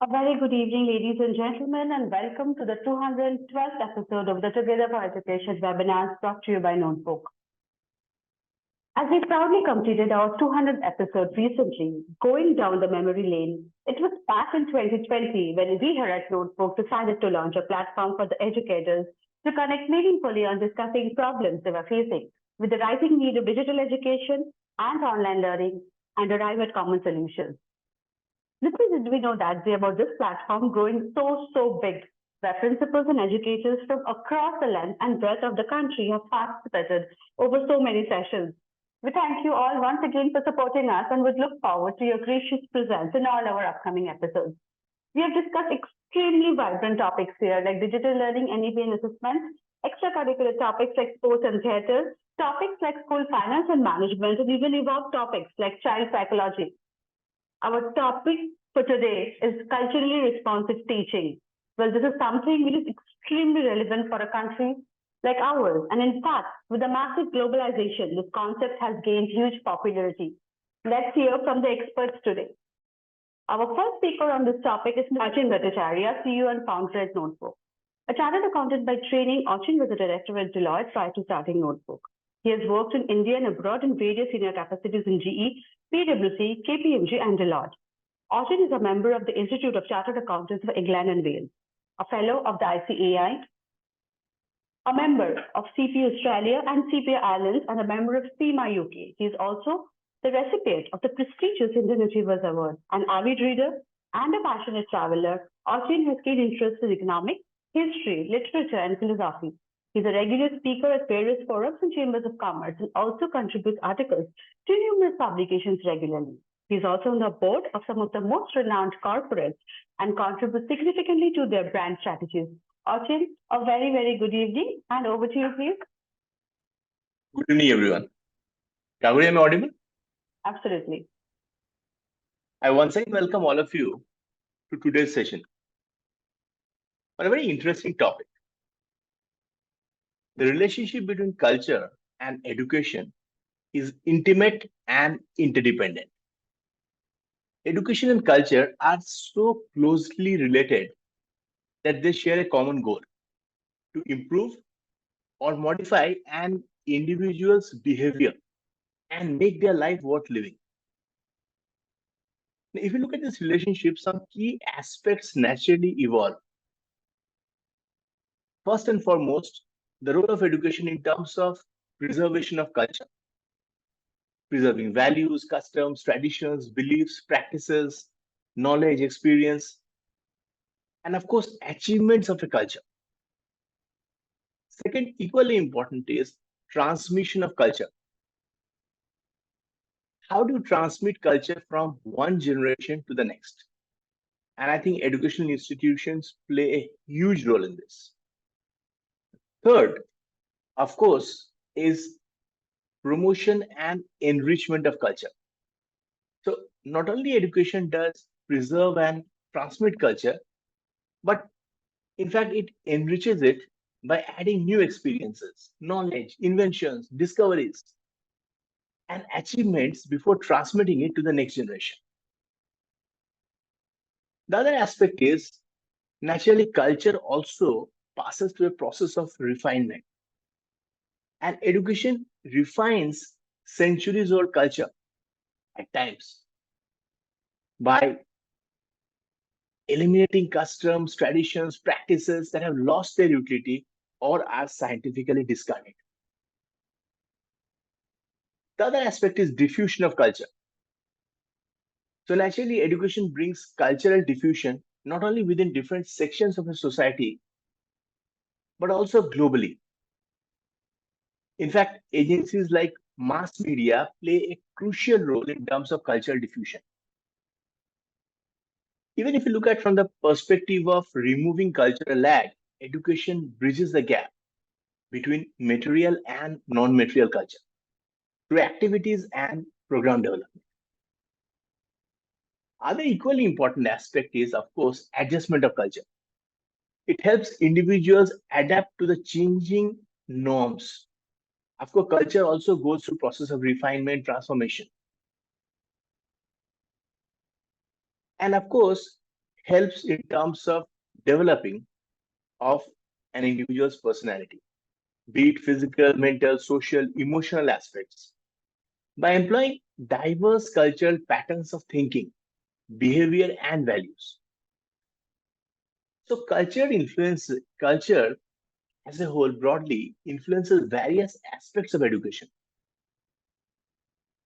A very good evening, ladies and gentlemen, and welcome to the 212th episode of the Together for Education webinar brought to you by Notebook. As we proudly completed our 200th episode recently, going down the memory lane, it was back in 2020 when we here at Notebook decided to launch a platform for the educators to connect meaningfully on discussing problems they were facing with the rising need of digital education and online learning and arrive at common solutions. Little did we know that day about this platform growing so big, where principals and educators from across the length and breadth of the country have participated over so many sessions. We thank you all once again for supporting us and would look forward to your gracious presence in all our upcoming episodes. We have discussed extremely vibrant topics here like digital learning, NEP and assessment, extracurricular topics like sports and theatre, topics like school finance and management, and even evolved topics like child psychology. Our topic for today is culturally responsive teaching. Well, this is something which is extremely relevant for a country like ours. And in fact, with the massive globalization, this concept has gained huge popularity. Let's hear from the experts today. Our first speaker on this topic is Achin, Bhattacharyya, CEO and founder at Notebook. A chartered accountant by training, Achin was a director at Deloitte prior to starting Notebook. He has worked in India and abroad in various senior capacities in GE, PwC, KPMG, and Deloitte. Achin is a member of the Institute of Chartered Accountants of England and Wales, a fellow of the ICAI, a member of CP Australia and CPA Ireland, and a member of CIMA UK. He is also the recipient of the prestigious Indian Achievers Award. An avid reader and a passionate traveler, Achin has keen interest in economics, history, literature, and philosophy. He's a regular speaker at various forums and chambers of commerce and also contributes articles to numerous publications regularly. He's also on the board of some of the most renowned corporates and contributes significantly to their brand strategies. Achin, a very good evening, and over to you, please. Good evening, everyone. Rahul, am I audible? Absolutely. I once again welcome all of you to today's session on a very interesting topic. The relationship between culture and education is intimate and interdependent. Education and culture are so closely related that they share a common goal to improve or modify an individual's behavior and make their life worth living. Now, if you look at this relationship, some key aspects naturally evolve. First and foremost, the role of education in terms of preservation of culture, preserving values, customs, traditions, beliefs, practices, knowledge, experience, and of course, achievements of a culture. Second, equally important is transmission of culture. How do you transmit culture from one generation to the next? And I think educational institutions play a huge role in this. Third, of course, is promotion and enrichment of culture. So not only education does preserve and transmit culture, but in fact, it enriches it by adding new experiences, knowledge, inventions, discoveries, and achievements before transmitting it to the next generation. The other aspect is naturally culture also passes through a process of refinement. And education refines centuries old culture at times by eliminating customs, traditions, practices that have lost their utility or are scientifically discarded. The other aspect is diffusion of culture. So naturally, education brings cultural diffusion not only within different sections of a society, but also globally. In fact, agencies like mass media play a crucial role in terms of cultural diffusion. Even if you look at from the perspective of removing cultural lag, education bridges the gap between material and non-material culture through activities and program development. Other equally important aspect is, of course, adjustment of culture. It helps individuals adapt to the changing norms. Of course, culture also goes through process of refinement, transformation. And of course, helps in terms of developing of an individual's personality, be it physical, mental, social, emotional aspects. By employing diverse cultural patterns of thinking, behavior, and values. So culture as a whole broadly influences various aspects of education.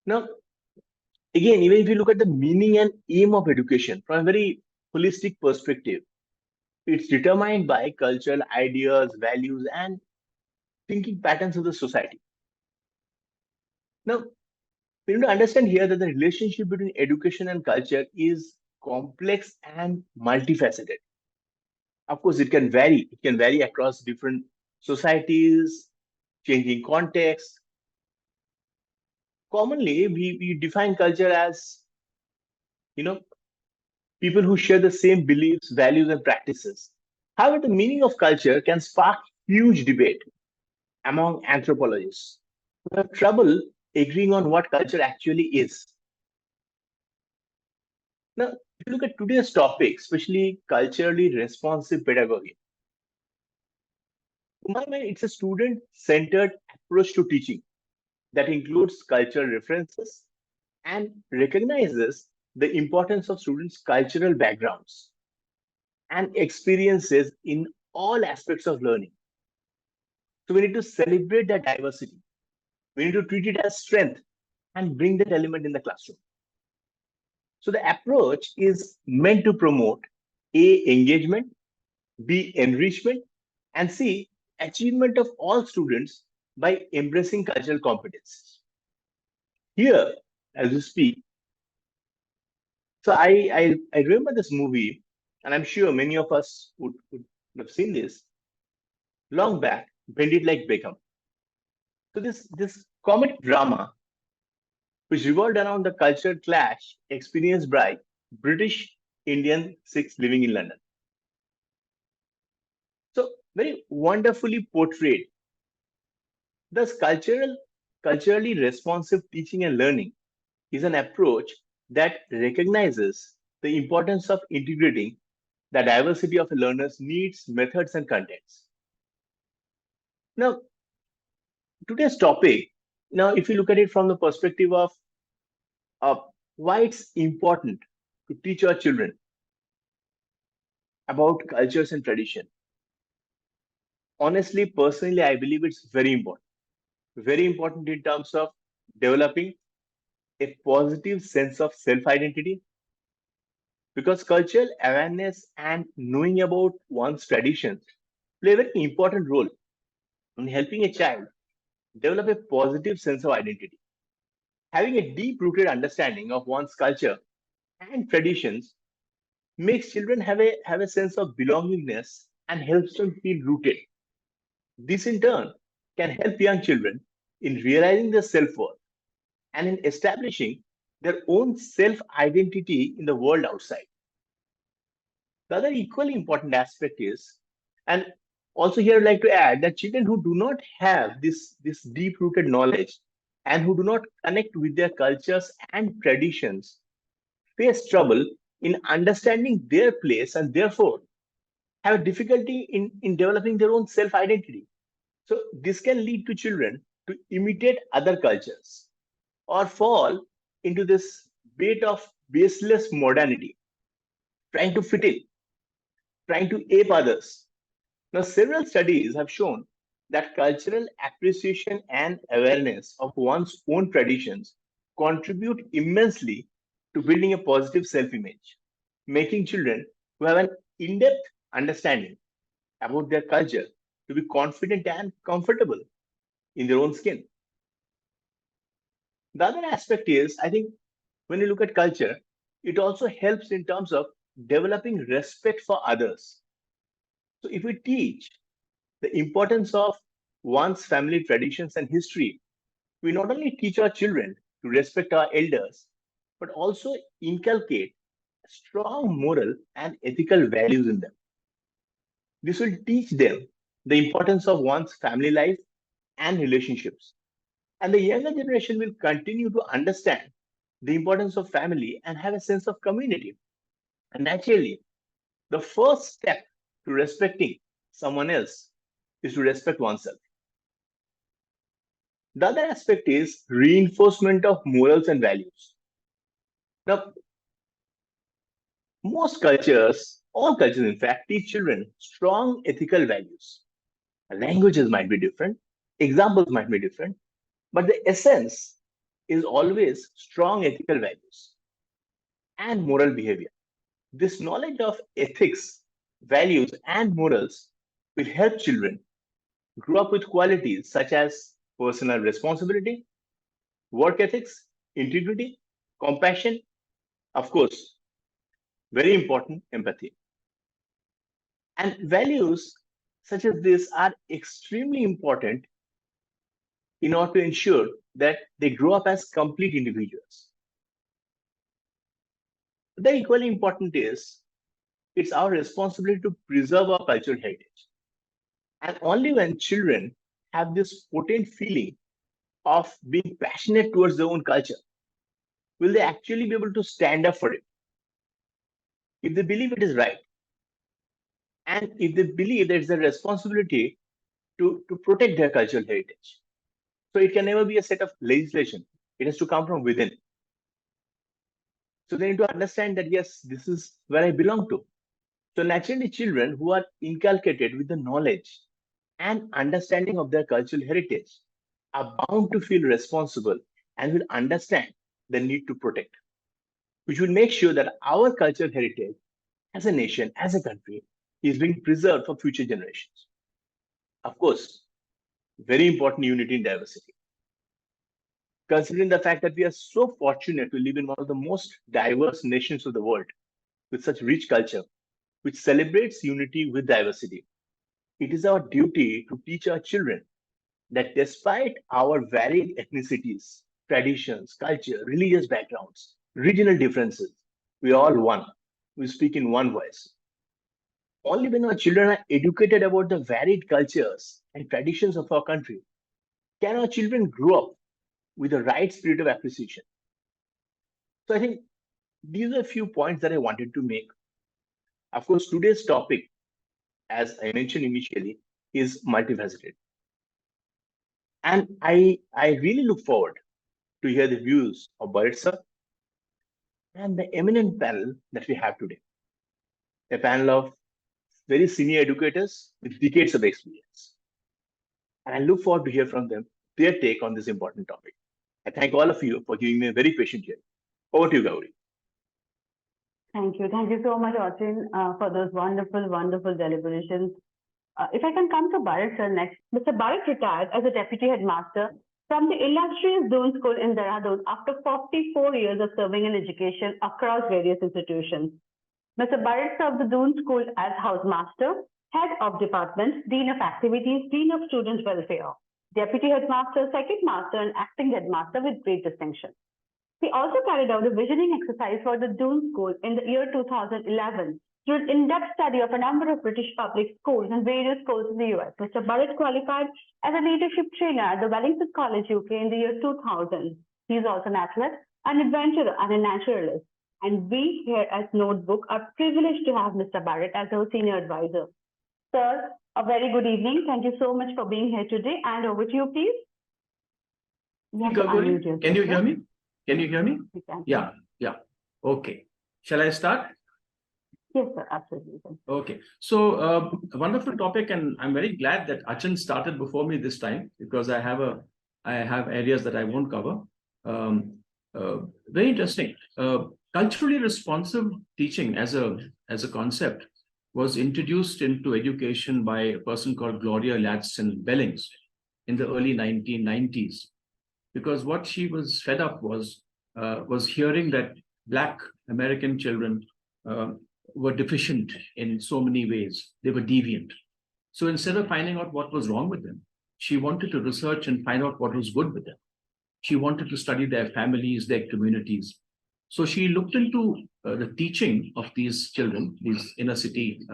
Now, again, even if you look at the meaning and aim of education from a very holistic perspective, it's determined by cultural ideas, values, and thinking patterns of the society. Now, we need to understand here that the relationship between education and culture is complex and multifaceted. Of course, it can vary. It can vary across different societies, changing contexts. Commonly, we define culture as, you know, people who share the same beliefs, values, and practices. However, the meaning of culture can spark huge debate among anthropologists who have trouble agreeing on what culture actually is. Now, if you look at today's topic, especially culturally responsive pedagogy, to my mind, it's a student-centered approach to teaching that includes cultural references and recognizes the importance of students' cultural backgrounds and experiences in all aspects of learning. So we need to celebrate that diversity. We need to treat it as strength and bring that element in the classroom. So the approach is meant to promote A, engagement, B, enrichment, and C, achievement of all students by embracing cultural competencies. Here, as we speak, so I remember this movie, and I'm sure many of us would have seen this long back, Bend It Like Beckham. So this comic drama, which revolved around the cultural clash experienced by British Indian Sikhs living in London. So very wonderfully portrayed. Thus, culturally responsive teaching and learning is an approach that recognizes the importance of integrating the diversity of a learner's needs, methods, and contents. Now, today's topic, now, if you look at it from the perspective of uh, why it's important to teach our children about cultures and tradition, honestly, personally, I believe it's very important. Very important in terms of developing a positive sense of self identity because cultural awareness and knowing about one's traditions play a very important role in helping a child develop a positive sense of identity. Having a deep rooted understanding of one's culture and traditions makes children have a sense of belongingness and helps them feel rooted. This, in turn, can help young children in realizing their self worth and in establishing their own self identity in the world outside. The other equally important aspect is, and also here I'd like to add that children who do not have this deep rooted knowledge and who do not connect with their cultures and traditions face trouble in understanding their place and therefore have difficulty in developing their own self identity. So this can lead to children to imitate other cultures or fall into this bait of baseless modernity, trying to fit in, trying to ape others. Now, several studies have shown that cultural appreciation and awareness of one's own traditions contribute immensely to building a positive self image, making children who have an in depth understanding about their culture to be confident and comfortable in their own skin. The other aspect is, I think, when you look at culture, it also helps in terms of developing respect for others. So, if we teach the importance of one's family traditions and history, we not only teach our children to respect our elders, but also inculcate strong moral and ethical values in them. This will teach them the importance of one's family life and relationships. And the younger generation will continue to understand the importance of family and have a sense of community. And naturally, the first step to respecting someone else is to respect oneself. The other aspect is reinforcement of morals and values. Now, most cultures, all cultures in fact, teach children strong ethical values. Languages might be different, examples might be different, but the essence is always strong ethical values and moral behavior. This knowledge of ethics, values, and morals will help children grow up with qualities such as personal responsibility, work ethics, integrity, compassion, of course, very important, empathy. And values such as this are extremely important in order to ensure that they grow up as complete individuals. The equally important is it's our responsibility to preserve our cultural heritage. And only when children have this potent feeling of being passionate towards their own culture will they actually be able to stand up for it. If they believe it is right, and if they believe there's a responsibility to protect their cultural heritage. So it can never be a set of legislation. It has to come from within. So they need to understand that, yes, this is where I belong to. So naturally, children who are inculcated with the knowledge and understanding of their cultural heritage are bound to feel responsible and will understand the need to protect, which will make sure that our cultural heritage as a nation, as a country, is being preserved for future generations. Of course, very important unity in diversity. Considering the fact that we are so fortunate to live in one of the most diverse nations of the world with such rich culture, which celebrates unity with diversity, it is our duty to teach our children that despite our varied ethnicities, traditions, culture, religious backgrounds, regional differences, we are all one. We speak in one voice. Only when our children are educated about the varied cultures and traditions of our country can our children grow up with the right spirit of appreciation. So I think these are a few points that I wanted to make. Of course, today's topic, as I mentioned initially, is multifaceted. And I really look forward to hear the views of Burrett sir and the eminent panel that we have today. A panel of very senior educators with decades of experience. And I look forward to hear from them their take on this important topic. I thank all of you for giving me a very patient hearing. Over to you, Gauri. Thank you. Thank you so much, Achin, for those wonderful, wonderful deliberations. If I can come to Burrett sir next. Mr. Burrett retired as a deputy headmaster from the illustrious Doon School in Dehradun after 44 years of serving in education across various institutions. Mr. Burrett served the Doon School as housemaster, head of department, dean of activities, dean of student welfare, deputy headmaster, second master, and acting headmaster with great distinction. He also carried out a visioning exercise for the Doon School in the year 2011 through an in-depth study of a number of British public schools and various schools in the US. Mr. Burrett qualified as a leadership trainer at the Wellington College, UK in the year 2000. He is also an athlete, an adventurer, and a naturalist. And we here at Notebook are privileged to have Mr. Burrett as our senior advisor. Sir, a very good evening. Thank you so much for being here today. And over to you, please. Can you hear me? Can you hear me? Yeah. Okay. Shall I start? Yes, sir. Absolutely. Okay. So, a wonderful topic, and I'm very glad that Achin started before me this time because I have areas that I won't cover. Very interesting. Culturally responsive teaching as a concept was introduced into education by a person called Gloria Ladson-Bellings in the early 1990s. Because what she was fed up was hearing that Black American children were deficient in so many ways. They were deviant. So instead of finding out what was wrong with them, she wanted to research and find out what was good with them. She wanted to study their families, their communities. So she looked into the teaching of these children, these inner city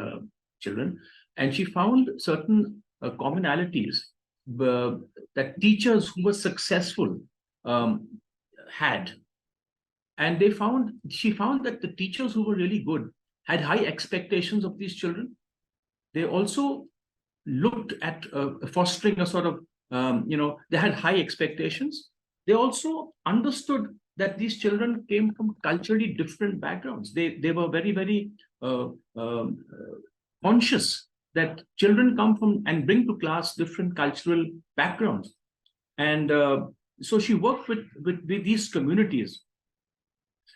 children, and she found certain commonalities that teachers who were successful had. And she found that the teachers who were really good had high expectations of these children. They also looked at fostering a sort of, they had high expectations. They also understood that these children came from culturally different backgrounds. They were very, very conscious that children come from and bring to class different cultural backgrounds. And so she worked with these communities.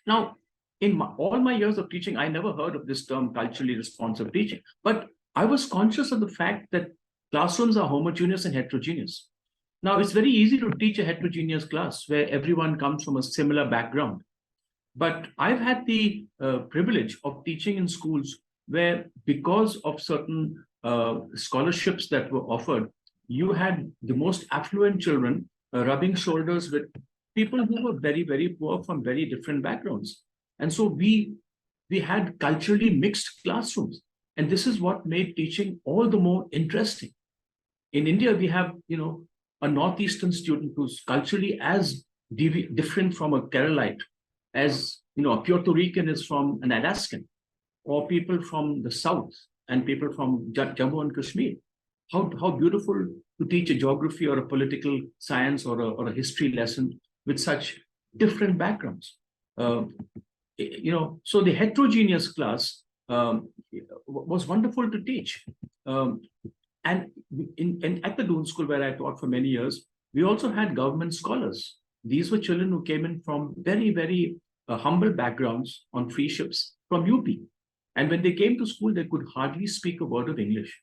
Now, in all my years of teaching, I never heard of this term culturally responsive teaching, but I was conscious of the fact that classrooms are homogeneous and heterogeneous. Now, it's very easy to teach a heterogeneous class where everyone comes from a similar background. But I've had the privilege of teaching in schools where, because of certain scholarships that were offered, you had the most affluent children rubbing shoulders with people who were very, very poor from very different backgrounds. And so we had culturally mixed classrooms. And this is what made teaching all the more interesting. In India, we have, a Northeastern student who's culturally as different from a Keralite as, a Puerto Rican is from an Alaskan, or people from the South and people from Jammu and Kashmir. How beautiful to teach a geography or a political science or a history lesson with such different backgrounds. So the heterogeneous class was wonderful to teach. And at the Doon School, where I taught for many years, we also had government scholars. These were children who came in from very, very humble backgrounds on free ships from UP. And when they came to school, they could hardly speak a word of English.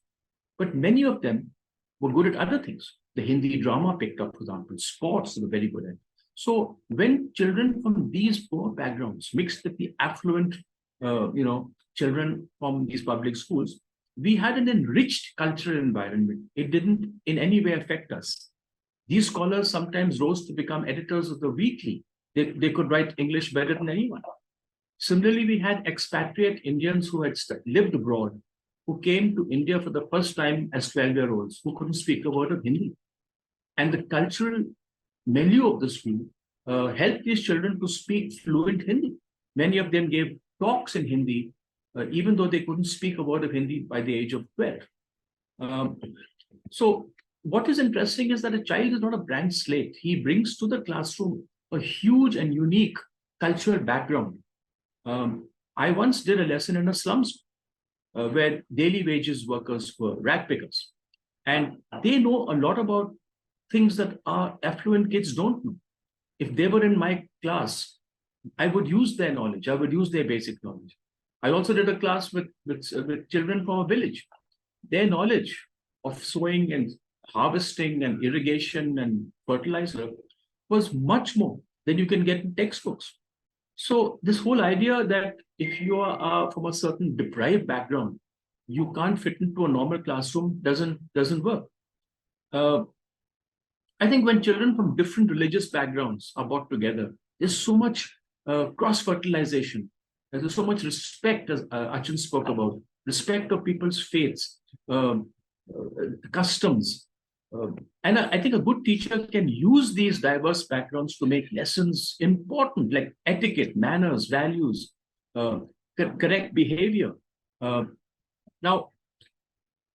But many of them were good at other things. The Hindi drama picked up, for example, sports they were very good at. So when children from these poor backgrounds mixed with the affluent, children from these public schools, we had an enriched cultural environment. It didn't in any way affect us. These scholars sometimes rose to become editors of the weekly. They could write English better than anyone. Similarly, we had expatriate Indians who had lived abroad, who came to India for the first time as 12-year-olds, who couldn't speak a word of Hindi. And the cultural milieu of the school helped these children to speak fluent Hindi. Many of them gave talks in Hindi, even though they couldn't speak a word of Hindi by the age of 12. So what is interesting is that a child is not a blank slate. He brings to the classroom a huge and unique cultural background. I once did a lesson in a slums where daily wages workers were rag pickers. And they know a lot about things that our affluent kids don't know. If they were in my class, I would use their knowledge. I would use their basic knowledge. I also did a class with children from a village. Their knowledge of sowing and harvesting and irrigation and fertilizer was much more than you can get in textbooks. So this whole idea that if you are from a certain deprived background, you can't fit into a normal classroom doesn't work. I think when children from different religious backgrounds are brought together, there's so much cross-fertilization. There's so much respect, as Achin spoke about, respect of people's faiths, customs. And I think a good teacher can use these diverse backgrounds to make lessons important, like etiquette, manners, values, correct behavior. Now,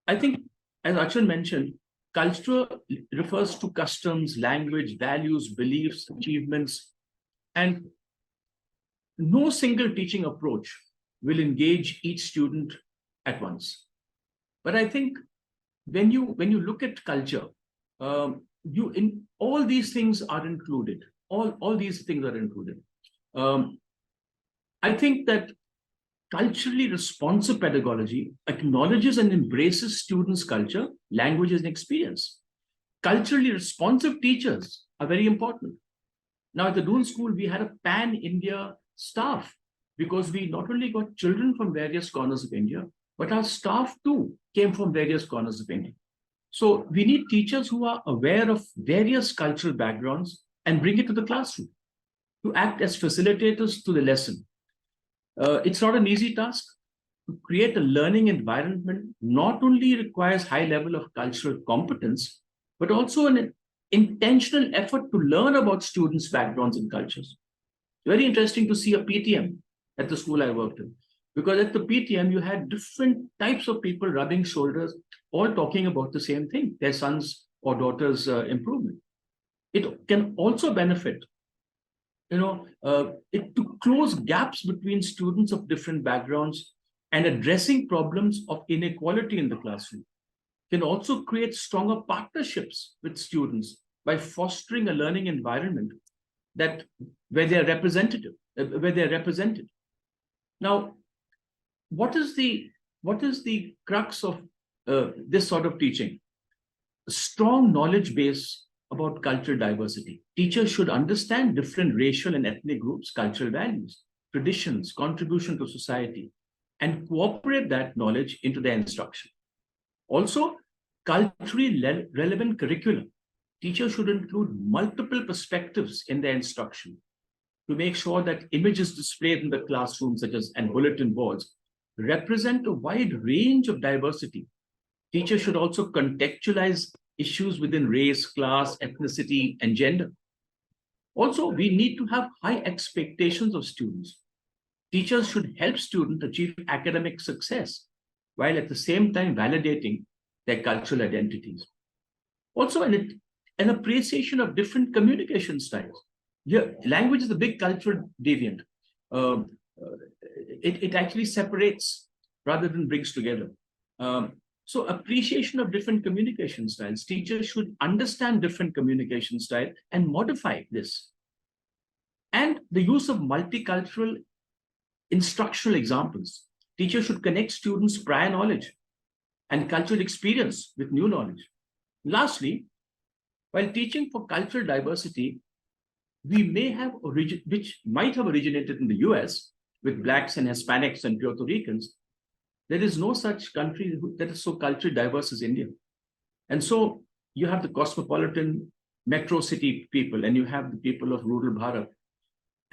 I think, as Achin mentioned, culture refers to customs, language, values, beliefs, achievements, and no single teaching approach will engage each student at once. But I think when you look at culture, in all these things are included. All these things are included. I think that culturally responsive pedagogy acknowledges and embraces students' culture, languages, and experience. Culturally responsive teachers are very important. Now, at the Doon School, we had a pan-India staff because we not only got children from various corners of India, but our staff too came from various corners of India. So we need teachers who are aware of various cultural backgrounds and bring it to the classroom to act as facilitators to the lesson. It's not an easy task. To create a learning environment not only requires high level of cultural competence, but also an intentional effort to learn about students' backgrounds and cultures. Very interesting to see a PTM at the school I worked in. Because at the PTM, you had different types of people rubbing shoulders, all talking about the same thing, their sons or daughters' improvement. It can also benefit, to close gaps between students of different backgrounds and addressing problems of inequality in the classroom. Can also create stronger partnerships with students by fostering a learning environment where they're represented. Now, what is the crux of this sort of teaching? A strong knowledge base about cultural diversity. Teachers should understand different racial and ethnic groups, cultural values, traditions, contribution to society, and cooperate that knowledge into their instruction. Also, culturally relevant curriculum. Teachers should include multiple perspectives in their instruction to make sure that images displayed in the classroom, such as and bulletin boards, represent a wide range of diversity. Teachers should also contextualize issues within race, class, ethnicity, and gender. Also, we need to have high expectations of students. Teachers should help students achieve academic success, while at the same time validating their cultural identities. Also, an appreciation of different communication styles. Here, language is a big cultural deviant. It actually separates rather than brings together. So appreciation of different communication styles. Teachers should understand different communication style and modify this. And the use of multicultural instructional examples. Teachers should connect students' prior knowledge and cultural experience with new knowledge. Lastly, while teaching for cultural diversity, we may have which might have originated in the US with Blacks and Hispanics and Puerto Ricans. There is no such country that is so culturally diverse as India. And so you have the cosmopolitan metro city people and you have the people of rural Bharat.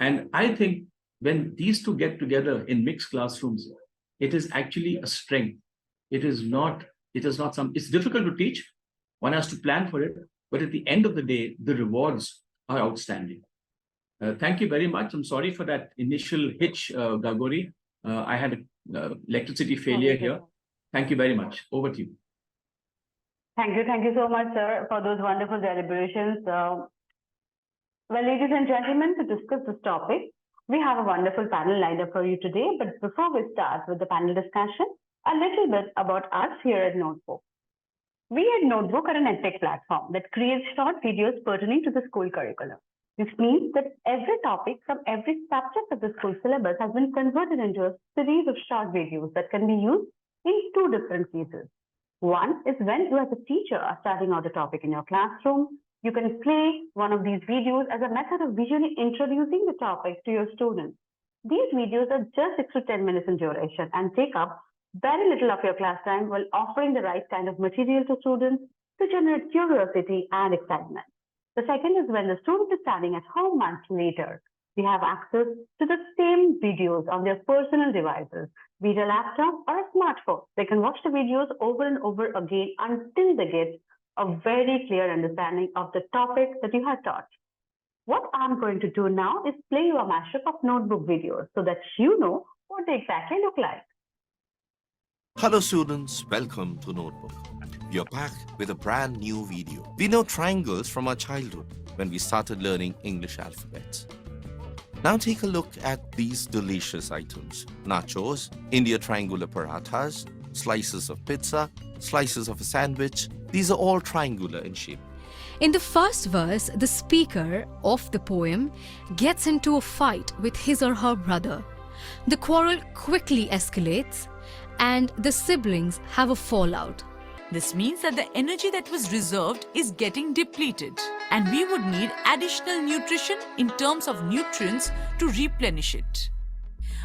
And I think when these two get together in mixed classrooms, it is actually a strength. It's difficult to teach. One has to plan for it. But at the end of the day, the rewards are outstanding. Thank you very much. I'm sorry for that initial hitch, Gagori. I had electricity failure here. Thank you very much. Over to you. Thank you so much, sir, for those wonderful deliberations. Well, ladies and gentlemen, to discuss this topic, we have a wonderful panel lined up for you today. But before we start with the panel discussion, a little bit about us here at Notebook. We at Notebook are an edtech platform that creates short videos pertaining to the school curriculum. This means that every topic from every subject of the school syllabus has been converted into a series of short videos that can be used in two different cases. One is when you as a teacher are starting out a topic in your classroom. You can play one of these videos as a method of visually introducing the topic to your students. These videos are just 6 to 10 minutes in duration and take up very little of your class time while offering the right kind of material to students to generate curiosity and excitement. The second is when the student is studying at home months later. They have access to the same videos on their personal devices, be it a laptop or a smartphone. They can watch the videos over and over again until they get a very clear understanding of the topic that you have taught. What I'm going to do now is play you a mashup of Notebook videos so that you know what they exactly look like. Hello students, welcome to Notebook. We are back with a brand new video. We know triangles from our childhood when we started learning English alphabets. Now take a look at these delicious items. Nachos, India triangular parathas, slices of pizza, slices of a sandwich. These are all triangular in shape. In the first verse, the speaker of the poem gets into a fight with his or her brother. The quarrel quickly escalates and the siblings have a fallout. This means that the energy that was reserved is getting depleted, and we would need additional nutrition in terms of nutrients to replenish it.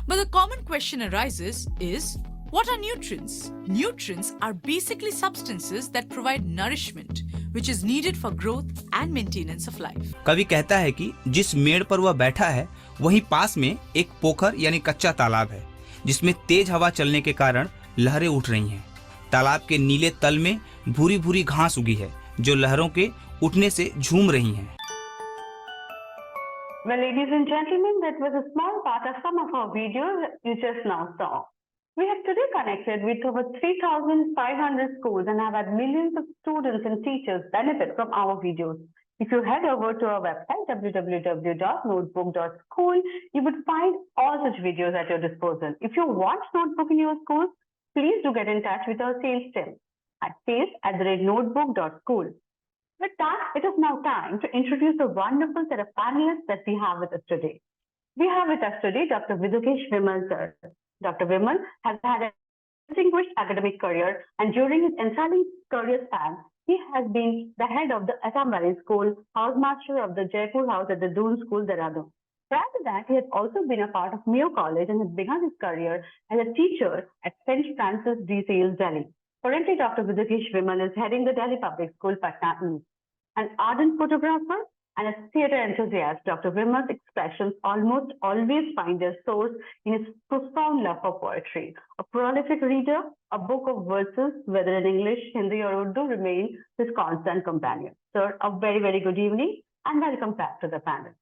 But the common question arises is, what are nutrients? Nutrients are basically substances that provide nourishment, which is needed for growth and maintenance of life. कवि कहता है कि जिस मेड़ पर वह बैठा है, वहीं पास में एक पोखर यानी कच्चा तालाब है, जिसमें तेज हवा चलने के कारण लहरें उठ रही हैं। तालाब के नीले तल में भूरी-भूरी घास उगी है, जो लहरों के उठने से झूम रही हैं। Well, ladies and gentlemen, that was a small part of some of our videos you just now saw. We have today connected with over 3,500 schools and have had millions of students and teachers benefit from our videos. If you head over to our website, www.notebook.school, you would find all such videos at your disposal. If you want Notebook in your school, please do get in touch with our sales team at sales@notebook.school. With that, it is now time to introduce a wonderful set of panelists that we have with us today. We have with us today Dr. Vidhukesh Vimal, sir. Dr. Vimal has had a distinguished academic career, and during his entire career span, he has been the head of the Assam Valley School, housemaster of the Jaipur House at the Doon School, Dehradun. Prior to that, he has also been a part of Mayo College and has begun his career as a teacher at St. Francis de Sales, Delhi. Currently, Dr. Vidhukesh Vimal is heading the Delhi Public School, Patna East. An ardent photographer and a theatre enthusiast, Dr. Vimal's expressions almost always find their source in his profound love for poetry. A prolific reader, a book of verses, whether in English, Hindi, or Urdu, remain his constant companion. Sir, a very, very good evening and welcome back to the panel.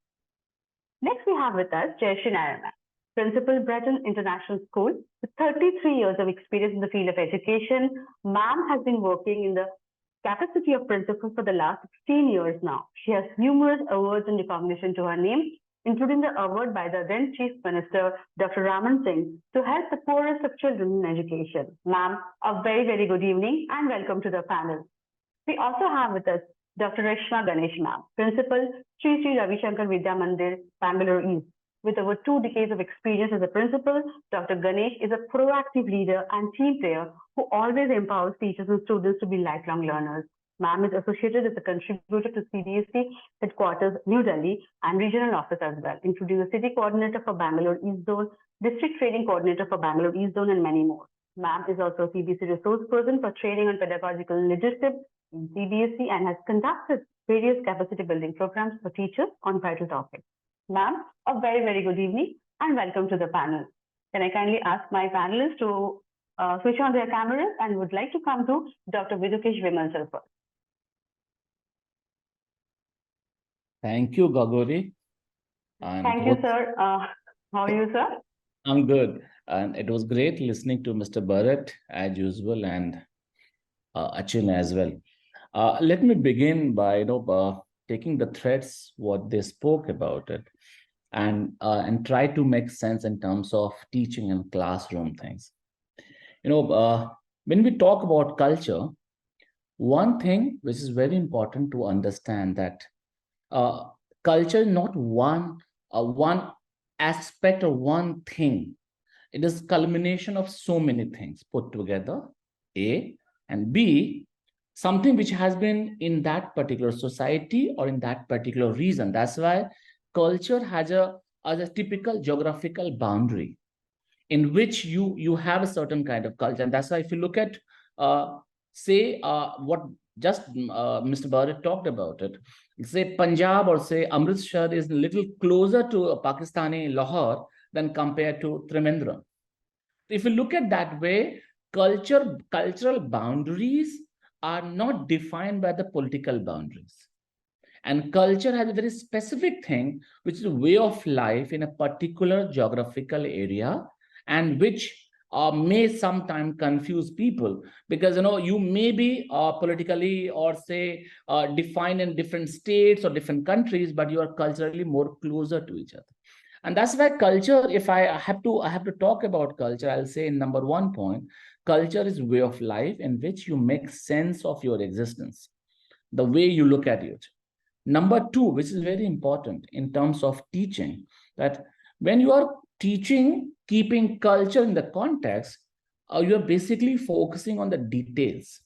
Next, we have with us Jayshree Nair, Principal, Brighton International School. With 33 years of experience in the field of education, ma'am has been working in the capacity of principal for the last 16 years now. She has numerous awards and recognition to her name, including the award by the then Chief Minister, Dr. Raman Singh, to help the poorest of children in education. Ma'am, a very, very good evening and welcome to the panel. We also have with us Dr. Reshma Ganesh, ma'am, Principal, Sri Ravishankar Vidya Mandir, Bangalore East. With over 2 decades of experience as a principal, Dr. Ganesh is a proactive leader and team player who always empowers teachers and students to be lifelong learners. Ma'am is associated as a contributor to CDSC headquarters, New Delhi, and regional office as well, including the city coordinator for Bangalore East Zone, district training coordinator for Bangalore East Zone, and many more. Ma'am is also a CBSC resource person for training on pedagogical leadership in CBSC and has conducted various capacity building programs for teachers on vital topics. Ma'am, a very, very good evening and welcome to the panel. Can I kindly ask my panelists to switch on their cameras and would like to come to Dr. Vidhukesh Vimal sir first. Thank you, Gagori. Thank you, sir. How are you, sir? I'm good. And it was great listening to Mr. Burrett as usual and Achin as well. Let me begin by taking the threads, what they spoke about it, and try to make sense in terms of teaching and classroom things. When we talk about culture, one thing which is very important to understand that culture is not one aspect or one thing. It is culmination of so many things put together, A, and B, something which has been in that particular society or in that particular region. That's why culture has a typical geographical boundary in which you have a certain kind of culture. And that's why if you look at, what just Mr. Burrett talked about it, say Punjab or say Amritsar is a little closer to Pakistani Lahore than compared to Trivandrum. If you look at that way, cultural boundaries are not defined by the political boundaries. And culture has a very specific thing, which is a way of life in a particular geographical area, and which may sometimes confuse people because you may be politically or say defined in different states or different countries, but you are culturally more closer to each other. And that's why culture, if I have to talk about culture, I'll say in number 1 point, culture is way of life in which you make sense of your existence, the way you look at it. Number 2, which is very important in terms of teaching, that when you are teaching, keeping culture in the context, you are basically focusing on the details.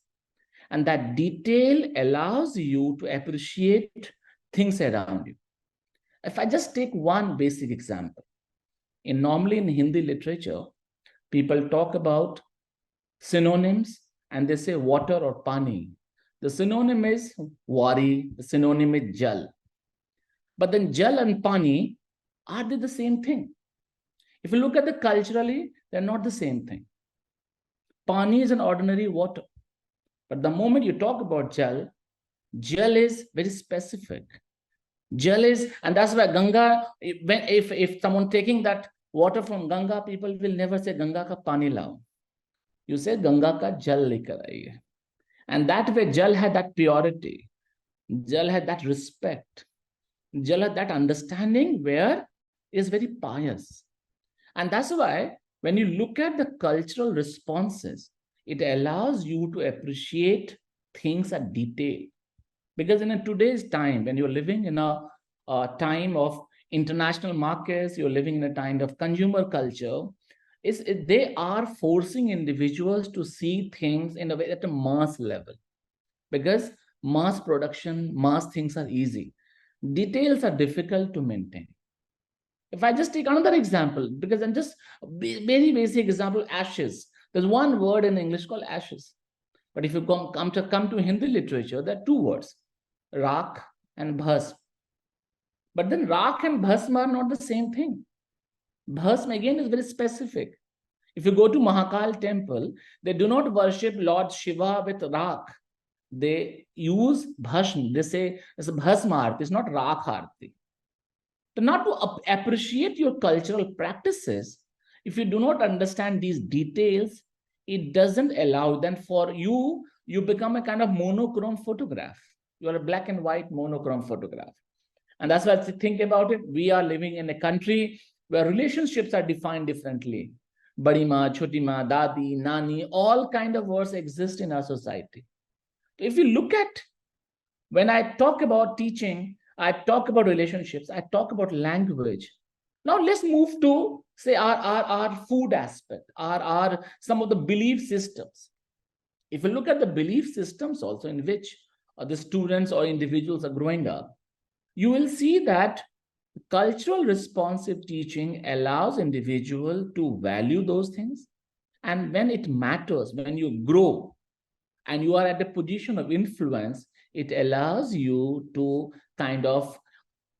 And that detail allows you to appreciate things around you. If I just take one basic example, normally in Hindi literature, people talk about synonyms and they say water or pani. The synonym is wari, the synonym is jal. But then jal and pani, are they the same thing? If you look at the culturally, they're not the same thing. Pani is an ordinary water. But the moment you talk about jal is very specific. Jal is, and that's why Ganga, if someone taking that water from Ganga, people will never say Ganga ka pani lao. You say Ganga ka jal lekar aiye. And that way, Jal had that purity. Jal had that respect. Jal had that understanding where is very pious. And that's why when you look at the cultural responses, it allows you to appreciate things at detail. Because in today's time, when you're living in a time of international markets, you're living in a time of consumer culture, they are forcing individuals to see things in a way at a mass level. Because mass production, mass things are easy. Details are difficult to maintain. If I just take another example, because I'm just very basic example, ashes. There's one word in English called ashes. But if you come to Hindi literature, there are two words, rak and bhasm. But then rak and bhasm are not the same thing. Bhasm again is very specific. If you go to Mahakal temple, they do not worship Lord Shiva with rak. They use bhasm. They say it's a bhasma arti, it's not rak arti. So not to appreciate your cultural practices, if you do not understand these details, it doesn't allow, then for you, you become a kind of monochrome photograph. You are a black and white monochrome photograph. And that's why I think about it. We are living in a country where relationships are defined differently. Badi ma, choti ma, dadi, nani, all kind of words exist in our society. If you look at, when I talk about teaching, I talk about relationships, I talk about language. Now let's move to, say, our food aspect, our some of the belief systems. If you look at the belief systems also in which the students or individuals are growing up, you will see that cultural responsive teaching allows individual to value those things. And when it matters, when you grow and you are at a position of influence, it allows you to kind of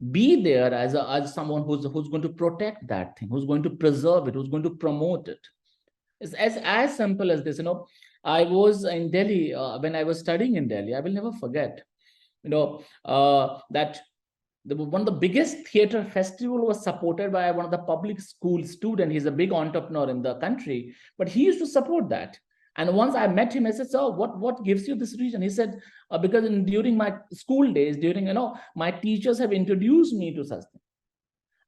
be there as someone who's going to protect that thing, who's going to preserve it, who's going to promote it. It's as simple as this. I was in Delhi, when I was studying in Delhi, I will never forget, that one of the biggest theater festival was supported by one of the public school student. He's a big entrepreneur in the country, but he used to support that. And once I met him, I said, "So what gives you this reason?" He said, "Because during my school days, my teachers have introduced me to such things."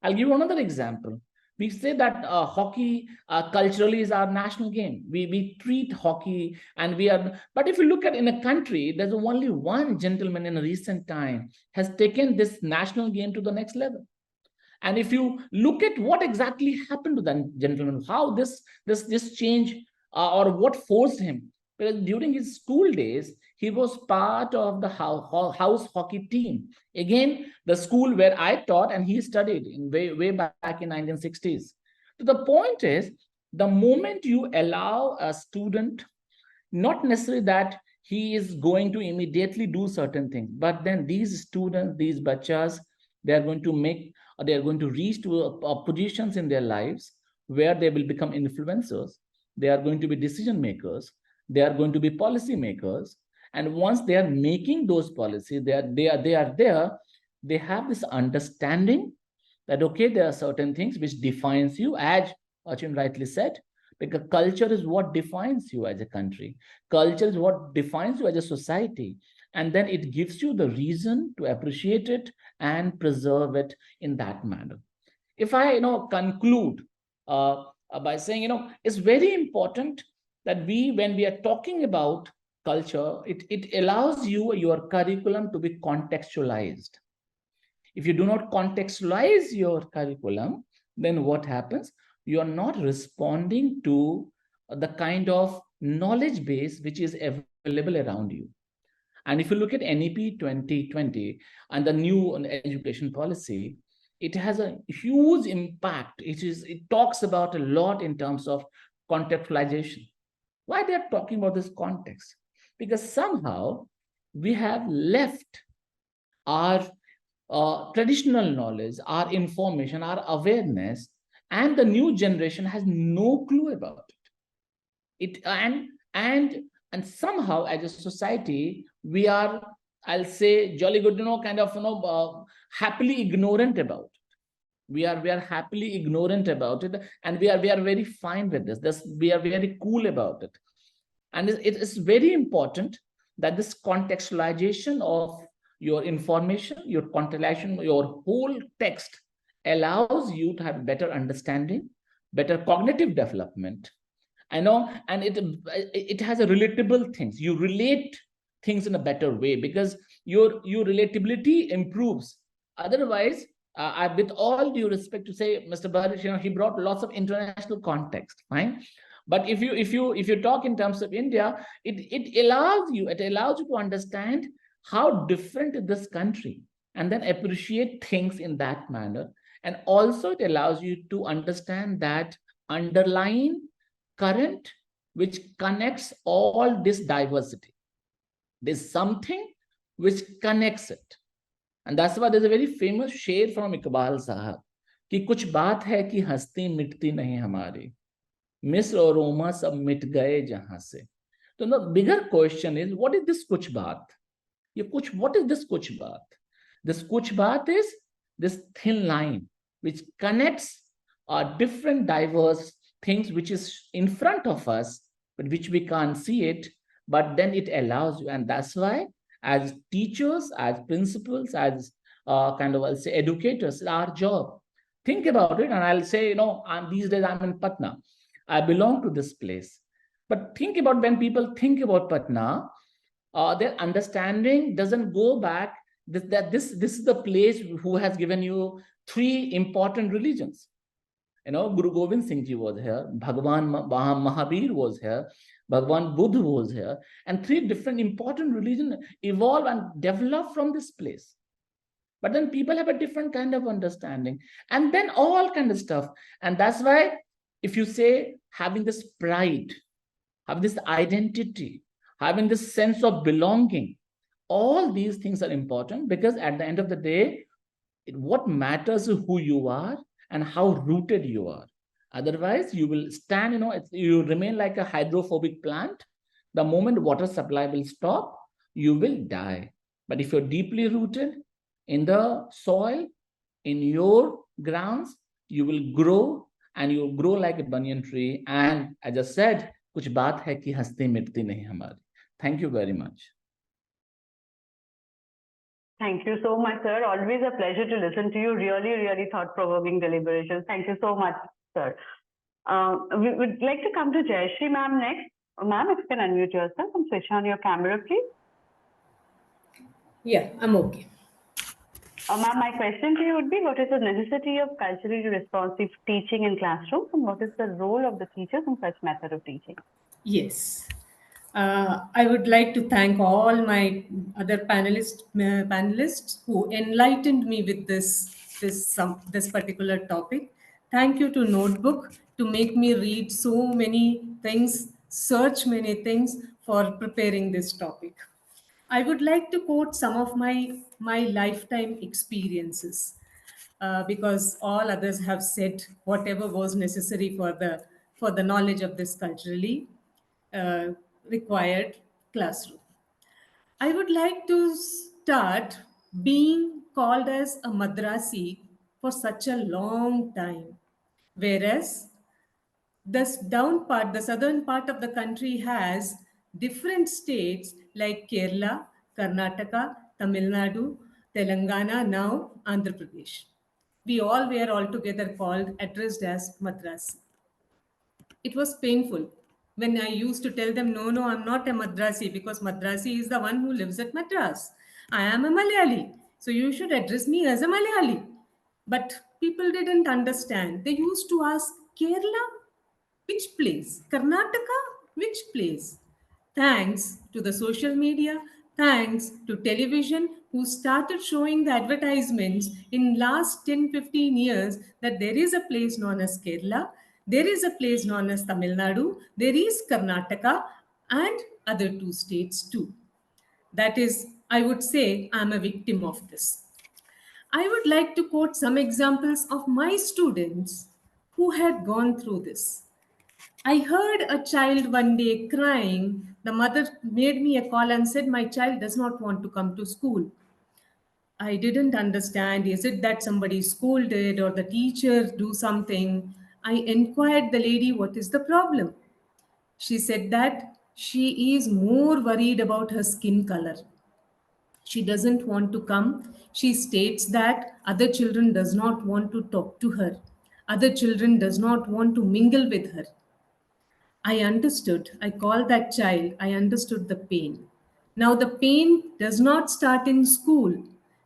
I'll give you another example. We say that hockey culturally is our national game. We treat hockey and but if you look at in a country, there's only one gentleman in a recent time has taken this national game to the next level. And if you look at what exactly happened to that gentleman, how this change or what forced him, because during his school days, he was part of the house hockey team. Again, the school where I taught and he studied in way back in 1960s. So the point is, the moment you allow a student, not necessarily that he is going to immediately do certain things, but then these students, these bachas, they are going to reach to positions in their lives where they will become influencers. They are going to be decision makers. They are going to be policy makers. And once they are making those policies, they have this understanding that, okay, there are certain things which defines you, as Achin rightly said, because culture is what defines you as a country. Culture is what defines you as a society. And then it gives you the reason to appreciate it and preserve it in that manner. If I conclude by saying, it's very important that when we are talking about culture, it allows your curriculum to be contextualized. If you do not contextualize your curriculum, then what happens? You are not responding to the kind of knowledge base which is available around you. And if you look at NEP 2020 and the new education policy, it has a huge impact. It talks about a lot in terms of contextualization. Why they are talking about this context? Because somehow we have left our traditional knowledge, our information, our awareness, and the new generation has no clue about it. And somehow as a society, we are, I'll say, jolly good, happily ignorant about it. We are happily ignorant about it, and we are very fine with this. We are very cool about it. And it is very important that this contextualization of your information, your contextualization, your whole text allows you to have better understanding, better cognitive development. I know, and it has a relatable things. You relate things in a better way because your relatability improves. Otherwise, with all due respect to say, Mr. Burrett, he brought lots of international context, fine. But if you talk in terms of India, it allows you to understand how different is this country, and then appreciate things in that manner. And also it allows you to understand that underlying current which connects all this diversity. There's something which connects it. And that's why there's a very famous शेर from Iqbal Sahab कि कुछ बात है कि हस्ती मिटती नहीं हमारी, मिस्र और रोमा सब मिट गए जहां से. So the bigger question is, what is this kuch baat? What is this kuch baat? This kuch baat is this thin line which connects different diverse things which is in front of us, but which we can't see it, but then it allows you. And that's why as teachers, as principals, as I'll say educators, it's our job. Think about it. And I'll say, these days I'm in Patna. I belong to this place. But think about when people think about Patna, their understanding doesn't go back that this is the place who has given you 3 important religions. Guru Gobind Singh Ji was here, Bhagwan Mahabir was here, Bhagwan Buddha was here, and 3 different important religions evolve and develop from this place. But then people have a different kind of understanding, and then all kind of stuff. And that's why if you say having this pride, having this identity, having this sense of belonging, all these things are important, because at the end of the day, what matters is who you are and how rooted you are. Otherwise, you will stand, you remain like a hydrophobic plant. The moment water supply will stop, you will die. But if you're deeply rooted in the soil, in your grounds, you will grow, and you will grow like a banyan tree. And I just said, kuch baat hai ki hasti mitti nahi hamari. Thank you very much. Thank you so much, sir. Always a pleasure to listen to you. Really, really thought-provoking deliberations. Thank you so much, sir. We would like to come to Jayshree ma'am next. Ma'am, if you can unmute yourself and switch on your camera, please. Yeah, I'm okay. Ma'am, my question to you would be, what is the necessity of culturally responsive teaching in classrooms, and what is the role of the teachers in such method of teaching? Yes. I would like to thank all my other panelists who enlightened me with this particular topic. Thank you to Notebook to make me read so many things, search many things for preparing this topic. I would like to quote some of my lifetime experiences, because all others have said whatever was necessary for the knowledge of this culturally required classroom. I would like to start being called as a Madrasi for such a long time, whereas the southern part of the country has different states like Kerala, Karnataka, Tamil Nadu, Telangana, now Andhra Pradesh. We all were altogether addressed as Madrasi. It was painful when I used to tell them, no, I'm not a Madrasi, because Madrasi is the one who lives at Madras. I am a Malayali, so you should address me as a Malayali. But people didn't understand. They used to ask, Kerala? Which place? Karnataka? Which place? Thanks to the social media, thanks to television, who started showing the advertisements in last 10-15 years that there is a place known as Kerala, there is a place known as Tamil Nadu, there is Karnataka, and other 2 states too. That is, I would say, I'm a victim of this. I would like to quote some examples of my students who had gone through this. I heard a child one day crying. The mother made me a call and said, my child does not want to come to school. I didn't understand. Is it that somebody scolded or the teacher do something? I inquired the lady, what is the problem? She said that she is more worried about her skin color. She doesn't want to come. She states that other children does not want to talk to her. Other children does not want to mingle with her. I understood. I called that child. I understood the pain. Now, the pain does not start in school,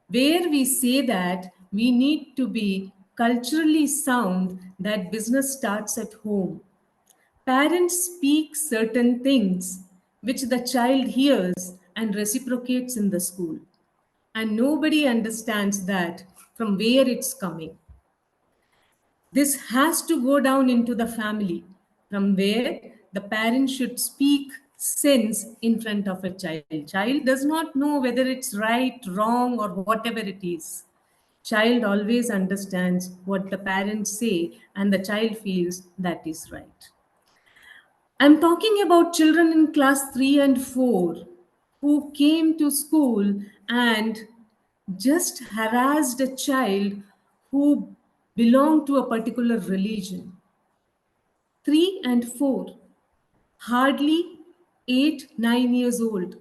where we say that we need to be culturally sound, that business starts at home. Parents speak certain things which the child hears and reciprocates in the school. And nobody understands that from where it's coming. This has to go down into the family, from where the parent should speak sense in front of a child. Child does not know whether it's right, wrong, or whatever it is. Child always understands what the parents say, and the child feels that is right. I'm talking about children in class 3 and 4 who came to school and just harassed a child who belonged to a particular religion. 3 and 4, hardly 8, 9 years old.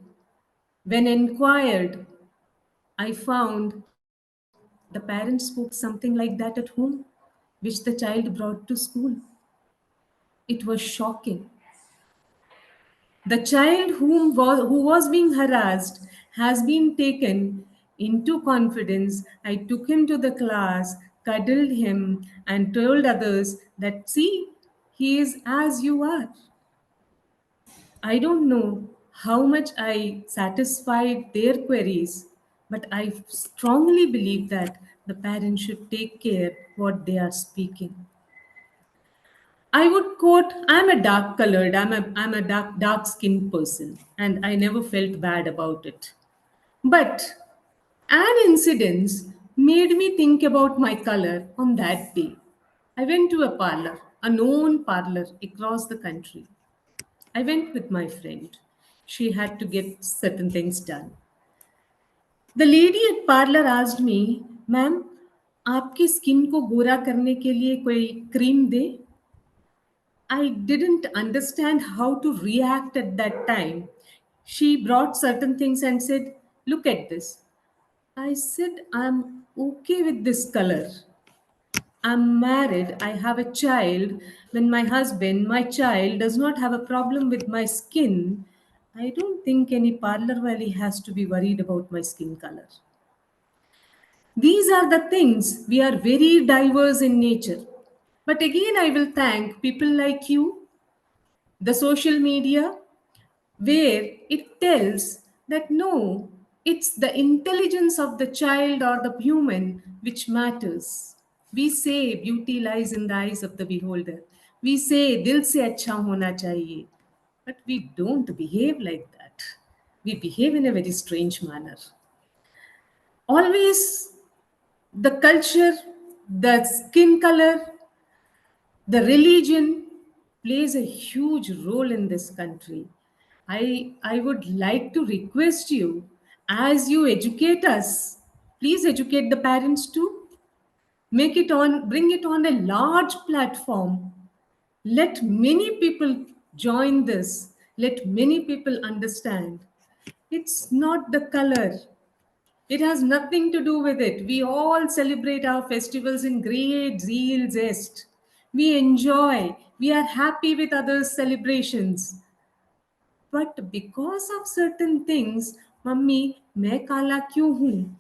When inquired, I found the parents spoke something like that at home, which the child brought to school. It was shocking. The child who was being harassed has been taken into confidence. I took him to the class, cuddled him, and told others that, see, he is as you are. I don't know how much I satisfied their queries, but I strongly believe that the parents should take care what they are speaking. I would quote, I'm a dark colored, I'm a dark skinned person, and I never felt bad about it. But an incident made me think about my color on that day. I went to a parlor, a known parlor across the country. I went with my friend. She had to get certain things done. The lady at parlor asked me, ma'am, आपकी skin को गोरा करने के लिए कोई cream they? I didn't understand how to react at that time. She brought certain things and said, look at this. I said, I'm okay with this color. I'm married, I have a child. When my husband, my child does not have a problem with my skin, I don't think any parlor wali has to be worried about my skin color. These are the things. We are very diverse in nature. But again, I will thank people like you, the social media, where it tells that no, it's the intelligence of the child or the human which matters. We say beauty lies in the eyes of the beholder. We say dil se acha hona chahiye. But we don't behave like that. We behave in a very strange manner. Always the culture, the skin color, the religion plays a huge role in this country. I would like to request you, as you educate us, please educate the parents too. Bring it on a large platform. Let many people join this. Let many people understand. It's not the color. It has nothing to do with it. We all celebrate our festivals in great zeal, zest. We enjoy. We are happy with others' celebrations. But because of certain things, Mummy, मैं काला क्यों हूँ?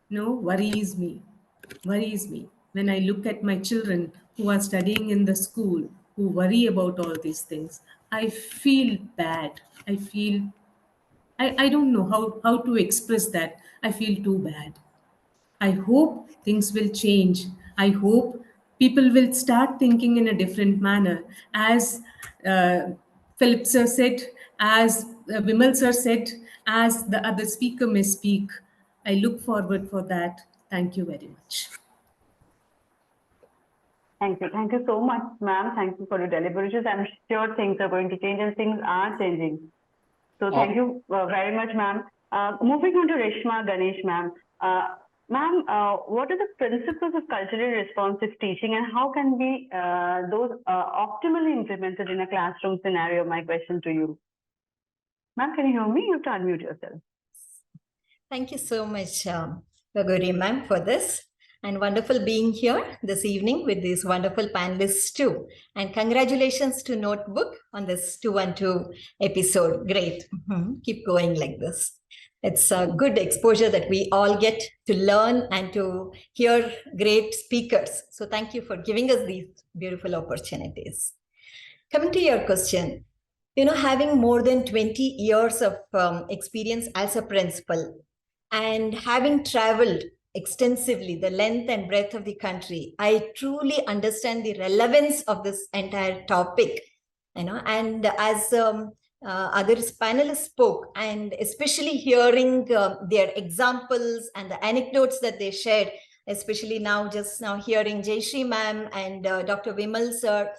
No, worries me. Worries me. When I look at my children who are studying in the school, who worry about all these things, I feel bad. I don't know how to express that. I feel too bad. I hope things will change. I hope people will start thinking in a different manner. As Philip sir said, as Vimal sir said, as the other speaker may speak. I look forward for that. Thank you very much. Thank you. Thank you so much, ma'am. Thank you for your deliberations. I'm sure things are going to change and things are changing. So thank you very much, ma'am. Moving on to Reshma, Ganesh, ma'am. Ma'am, what are the principles of culturally responsive teaching and how can be those optimally implemented in a classroom scenario? My question to you. Ma'am, can you hear me? You have to unmute yourself. Thank you so much, Gaguri ma'am, for this. And wonderful being here this evening with these wonderful panelists too. And congratulations to Notebook on this 212 episode. Great. Keep going like this. It's a good exposure that we all get to learn and to hear great speakers. So thank you for giving us these beautiful opportunities. Coming to your question, having more than 20 years of experience as a principal and having traveled extensively the length and breadth of the country, I truly understand the relevance of this entire topic, and as other panelists spoke, and especially hearing their examples and the anecdotes that they shared, especially just now hearing Jayshree ma'am and Dr. Vimal sir,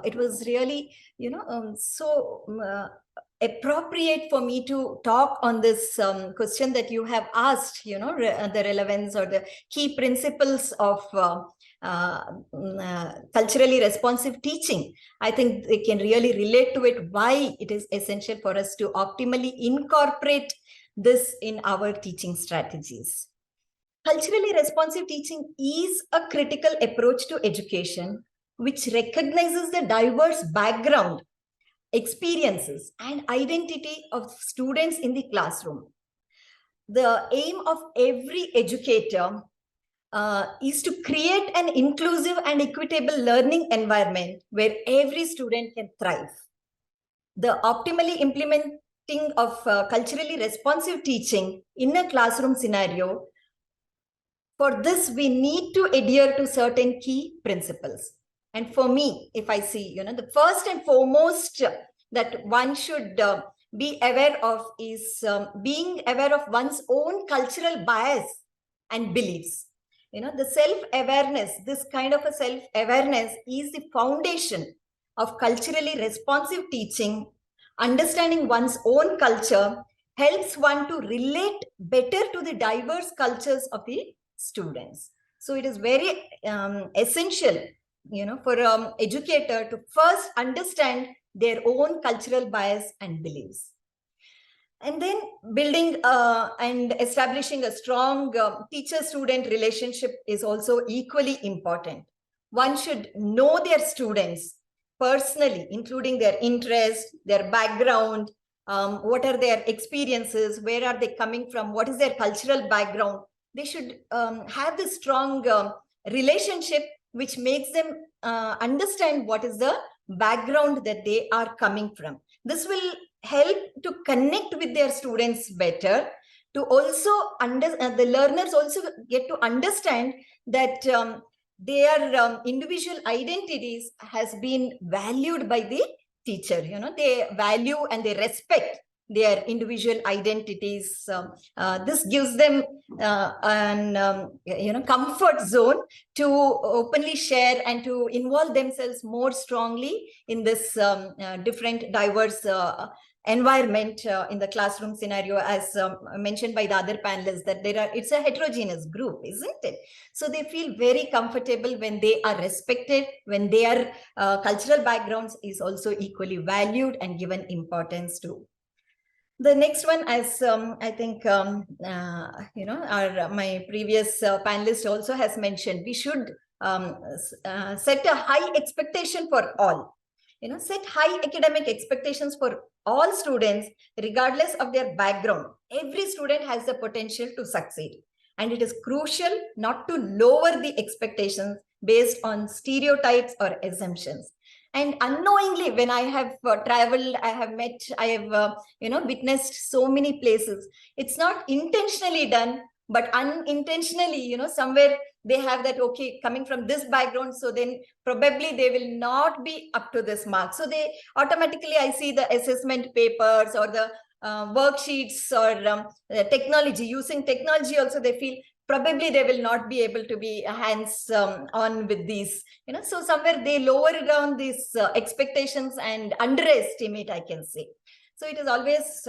it was really, so appropriate for me to talk on this question that you have asked, the relevance or the key principles of culturally responsive teaching. I think they can really relate to it, why it is essential for us to optimally incorporate this in our teaching strategies. Culturally responsive teaching is a critical approach to education, which recognizes the diverse background, experiences, and identity of students in the classroom. The aim of every educator is to create an inclusive and equitable learning environment where every student can thrive. The optimally implementing of culturally responsive teaching in a classroom scenario, for this we need to adhere to certain key principles. And for me, if I see, the first and foremost that one should be aware of is being aware of one's own cultural bias and beliefs. The self-awareness, this kind of a self-awareness is the foundation of culturally responsive teaching. Understanding one's own culture helps one to relate better to the diverse cultures of the students. So it is very essential, for an educator to first understand their own cultural bias and beliefs. And then building and establishing a strong teacher-student relationship is also equally important. One should know their students personally, including their interests, their background, what are their experiences, where are they coming from, what is their cultural background. They should have this strong relationship which makes them understand what is the background that they are coming from. This will help to connect with their students better, to also the learners also get to understand that their individual identities has been valued by the teacher. They value and they respect their individual identities. This gives them an comfort zone to openly share and to involve themselves more strongly in this different diverse environment in the classroom scenario, as mentioned by the other panelists, that it's a heterogeneous group, isn't it? So they feel very comfortable when they are respected, when their cultural backgrounds is also equally valued and given importance to. The next one, as I think, my previous panelist also has mentioned, we should set a high expectation for all. Set high academic expectations for all students, regardless of their background. Every student has the potential to succeed. And it is crucial not to lower the expectations based on stereotypes or assumptions. And unknowingly, when I have traveled, I have met, I have, witnessed so many places. It's not intentionally done, but unintentionally, somewhere they have that, okay, coming from this background, so then probably they will not be up to this mark. So they automatically, I see the assessment papers or the worksheets or technology, using technology also, they feel probably they will not be able to be hands-on with these, so somewhere they lower down these expectations and underestimate, I can say. So it is always,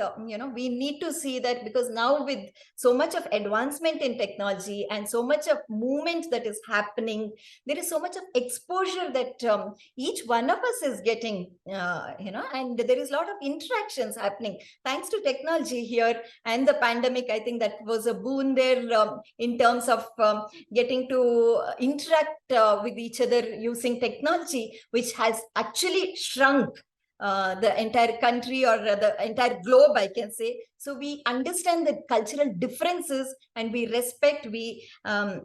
we need to see that, because now with so much of advancement in technology and so much of movement that is happening, there is so much of exposure that each one of us is getting, and there is a lot of interactions happening thanks to technology here and the pandemic. I think that was a boon there in terms of getting to interact with each other using technology, which has actually shrunk the entire country or the entire globe, I can say. So we understand the cultural differences and we respect, we are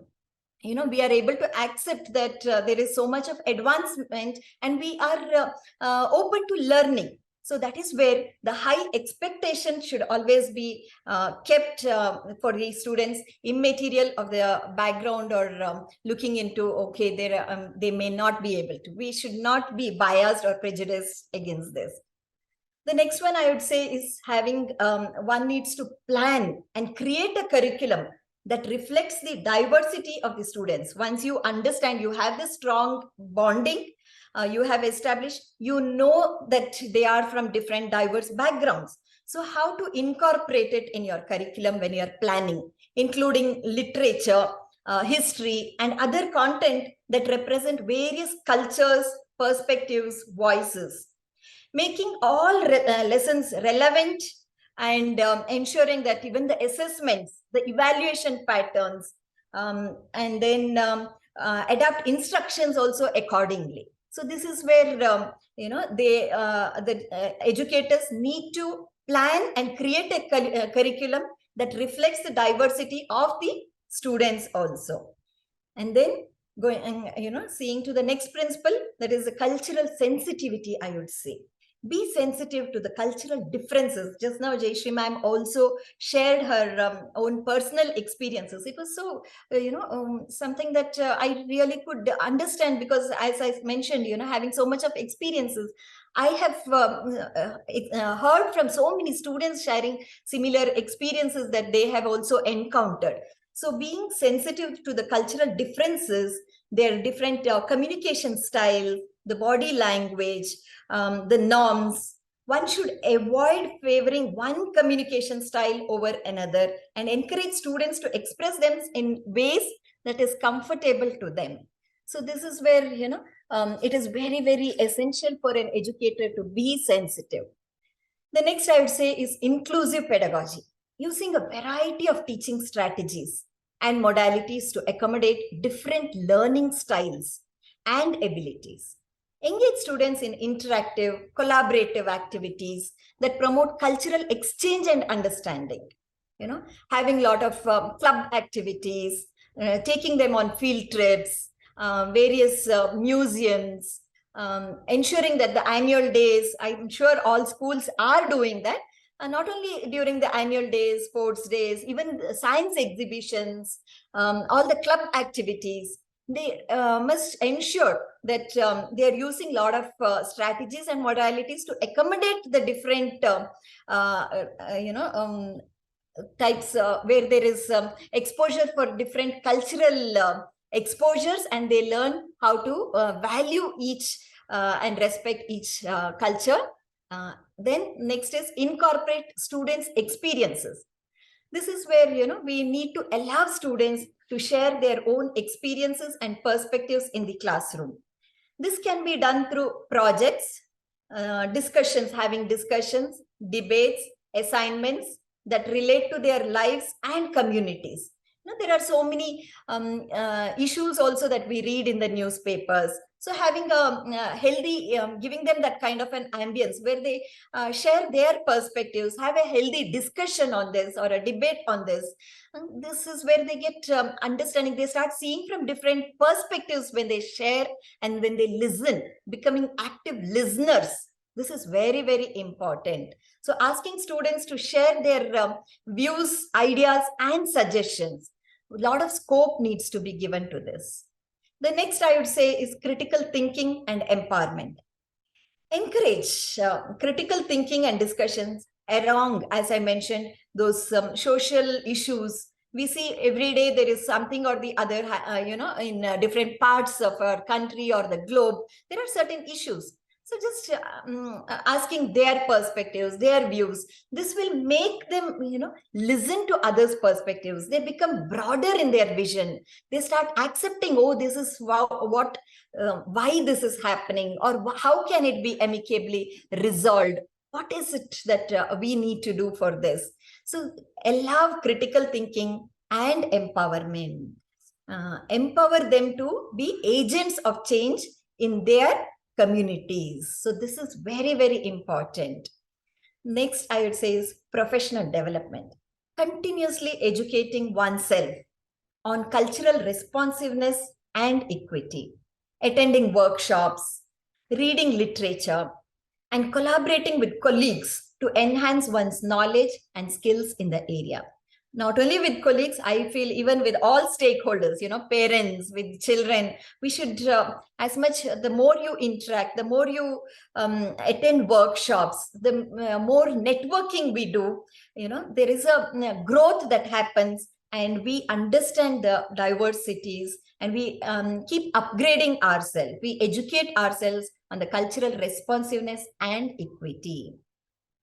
able to accept that there is so much of advancement and we are open to learning. So that is where the high expectation should always be kept for the students, immaterial of their background or looking into, okay, they may not be able to. We should not be biased or prejudiced against this. The next one I would say is having, one needs to plan and create a curriculum that reflects the diversity of the students. Once you understand, you have the strong bonding, you have established, you know that they are from different diverse backgrounds. So how to incorporate it in your curriculum when you are planning, including literature, history, and other content that represent various cultures, perspectives, voices. Making all lessons relevant and ensuring that even the assessments, the evaluation patterns, and then adapt instructions also accordingly. So this is where the educators need to plan and create a curriculum that reflects the diversity of the students also. And then going and seeing to the next principle, that is the cultural sensitivity, I would say. Be sensitive to the cultural differences. Just now, Jayshree ma'am also shared her own personal experiences. It was so, something that I really could understand, because as I mentioned, having so much of experiences, I have heard from so many students sharing similar experiences that they have also encountered. So being sensitive to the cultural differences, their different communication style, the body language, the norms, one should avoid favoring one communication style over another and encourage students to express them in ways that is comfortable to them. So this is where, it is very, very essential for an educator to be sensitive. The next I would say is inclusive pedagogy, using a variety of teaching strategies and modalities to accommodate different learning styles and abilities. Engage students in interactive, collaborative activities that promote cultural exchange and understanding. Having a lot of club activities, taking them on field trips, various museums, ensuring that the annual days, I'm sure all schools are doing that, not only during the annual days, sports days, even science exhibitions, all the club activities. They must ensure that they are using a lot of strategies and modalities to accommodate the different types where there is exposure for different cultural exposures, and they learn how to value each and respect each culture. Then next is incorporate students' experiences. This is where we need to allow students to share their own experiences and perspectives in the classroom. This can be done through projects, discussions, having discussions, debates, assignments that relate to their lives and communities. There are so many issues also that we read in the newspapers. So having a healthy, giving them that kind of an ambience where they share their perspectives, have a healthy discussion on this or a debate on this. And this is where they get understanding. They start seeing from different perspectives when they share and when they listen, becoming active listeners. This is very, very important. So asking students to share their views, ideas, and suggestions. A lot of scope needs to be given to this. The next I would say is critical thinking and empowerment. Encourage critical thinking and discussions around, as I mentioned, those social issues. We see every day there is something or the other, in different parts of our country or the globe, there are certain issues. So just asking their perspectives, their views, this will make them, listen to others' perspectives. They become broader in their vision. They start accepting, oh, this is why this is happening, or how can it be amicably resolved? What is it that we need to do for this? So allow critical thinking and empowerment. Empower them to be agents of change in their communities. So this is very, very important. Next, I would say is professional development. Continuously educating oneself on cultural responsiveness and equity, attending workshops, reading literature, and collaborating with colleagues to enhance one's knowledge and skills in the area. Not only with colleagues, I feel even with all stakeholders, parents, with children, we should, the more you interact, the more you attend workshops, the more networking we do, there is a growth that happens, and we understand the diversities, and we keep upgrading ourselves. We educate ourselves on the cultural responsiveness and equity.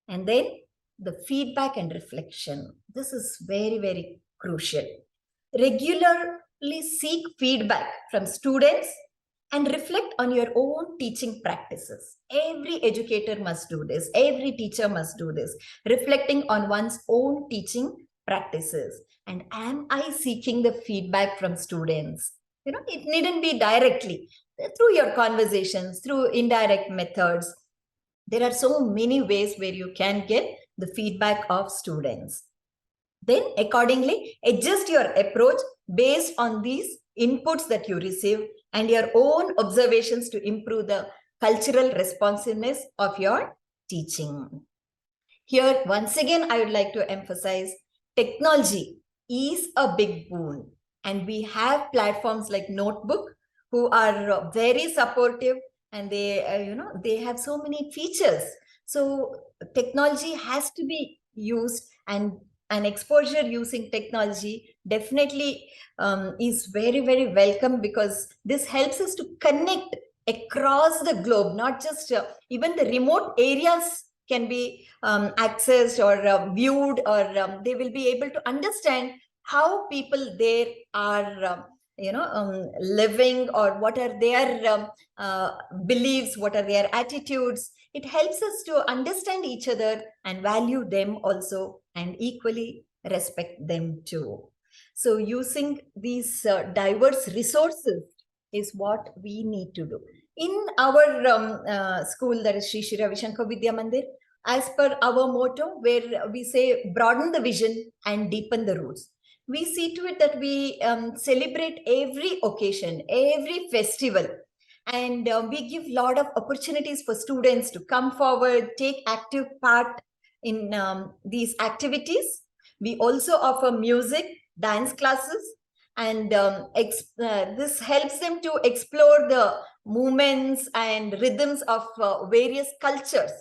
And then the feedback and reflection. This is very, very crucial. Regularly seek feedback from students and reflect on your own teaching practices. Every educator must do this. Every teacher must do this. Reflecting on one's own teaching practices. And am I seeking the feedback from students? It needn't be directly. Through your conversations, through indirect methods. There are so many ways where you can get the feedback of students. Then accordingly, adjust your approach based on these inputs that you receive and your own observations to improve the cultural responsiveness of your teaching. Here, once again, I would like to emphasize technology is a big boon, and we have platforms like Notebook who are very supportive, and they have so many features. So technology has to be used, and an exposure using technology definitely is very, very welcome, because this helps us to connect across the globe, not just even the remote areas can be accessed or viewed, or they will be able to understand how people there are living, or what are their beliefs, what are their attitudes. It helps us to understand each other and value them also, and equally respect them too. So using these diverse resources is what we need to do. In our school, that is Shri Ravishankar Vidya Mandir, as per our motto, where we say broaden the vision and deepen the roots, we see to it that we celebrate every occasion, every festival, and we give a lot of opportunities for students to come forward, take active part in these activities. We also offer music, dance classes, and this helps them to explore the movements and rhythms of various cultures.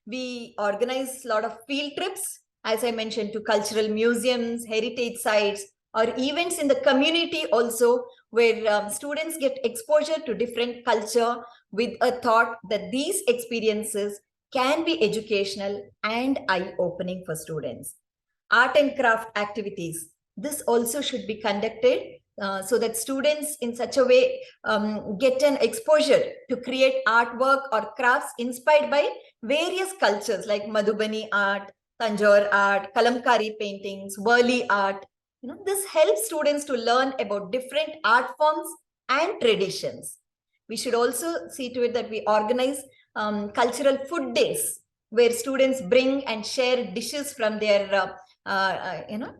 We organize a lot of field trips, as I mentioned, to cultural museums, heritage sites, or events in the community also, where students get exposure to different culture with a thought that these experiences can be educational and eye-opening for students. Art and craft activities. This also should be conducted so that students in such a way get an exposure to create artwork or crafts inspired by various cultures like Madhubani art, Tanjore art, Kalamkari paintings, Worli art. This helps students to learn about different art forms and traditions. We should also see to it that we organize cultural food days, where students bring and share dishes from their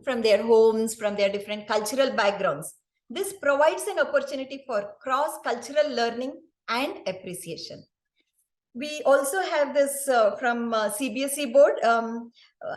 from their homes, from their different cultural backgrounds. This provides an opportunity for cross-cultural learning and appreciation. We also have this from CBSE board,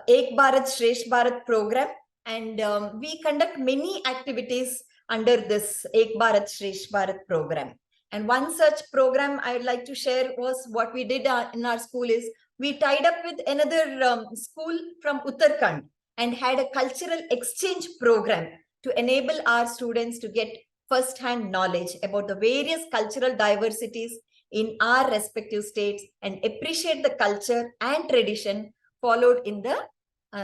Ek Bharat Shresth Bharat program, and we conduct many activities under this Ek Bharat Shresth Bharat program. And one such program I would like to share was what we did in our school is we tied up with another school from Uttarakhand and had a cultural exchange program to enable our students to get first-hand knowledge about the various cultural diversities in our respective states and appreciate the culture and tradition followed in the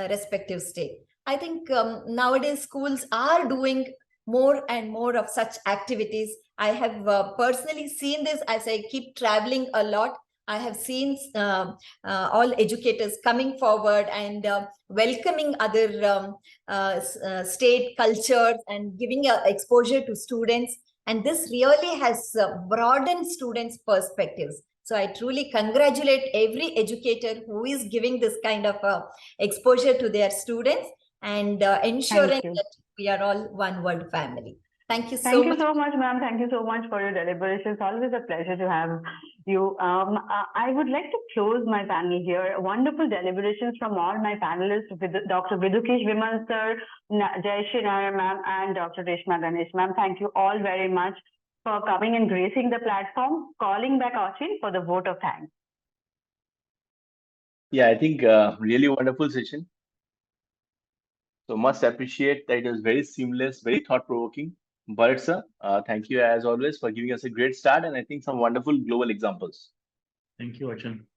respective state. I think nowadays schools are doing more and more of such activities. I have personally seen this as I keep traveling a lot. I have seen all educators coming forward and welcoming other state cultures and giving exposure to students. And this really has broadened students' perspectives. So I truly congratulate every educator who is giving this kind of exposure to their students and ensuring that we are all one world family. Thank you so much. Thank you so much, ma'am. Thank you so much for your deliberations. Always a pleasure to have you. I would like to close my panel here. Wonderful deliberations from all my panelists, with Dr. Vidhukesh, Vimal sir, Jayshree, Nair ma'am, and Dr. Reshma, Ganesh ma'am. Thank you all very much for coming and gracing the platform, calling back Achin for the vote of thanks. Yeah, I think really wonderful session. So must appreciate that it was very seamless, very thought-provoking. Burrett sir, thank you as always for giving us a great start and I think some wonderful global examples. Thank you, Achin.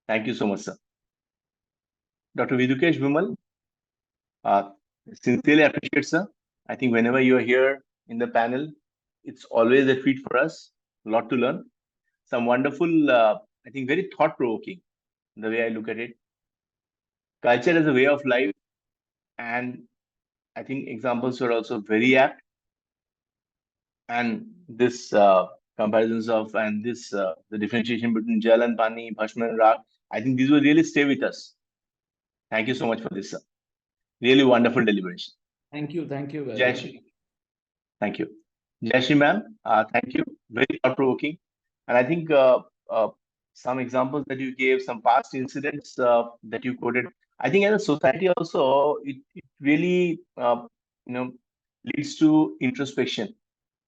Thank you so much, sir. Dr. Vidhukesh, Vimal, sincerely appreciate, sir. I think whenever you are here in the panel, it's always a treat for us, a lot to learn. Some wonderful, I think very thought-provoking, the way I look at it. Culture as a way of life, and I think examples were also very apt. And this comparisons of and this the differentiation between Jal and Pani, Bhashma and Rak, I think these will really stay with us. Thank you so much for this, sir. Really wonderful deliberation. Thank you. Thank you. Jayshree. Thank you. Jayshree ma'am, thank you. Very thought-provoking. And I think some examples that you gave, some past incidents that you quoted, I think as a society also, it really leads to introspection.